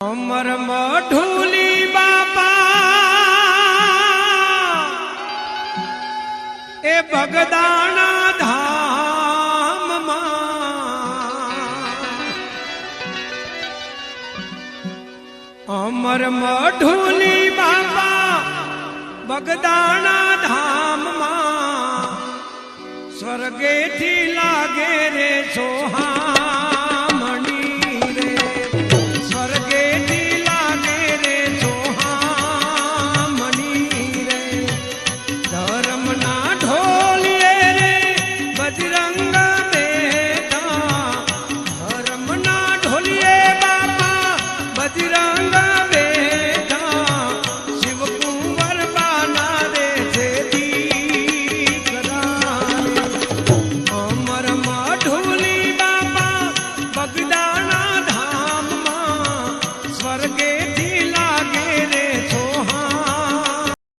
અમર મઢુલી બાપા એ બગદાણા ધામમાં અમર મઢુલી બાપા બગદાણા ધામમાં સ્વર્ગેથી લાગે રે સોહા સ્વર્ગે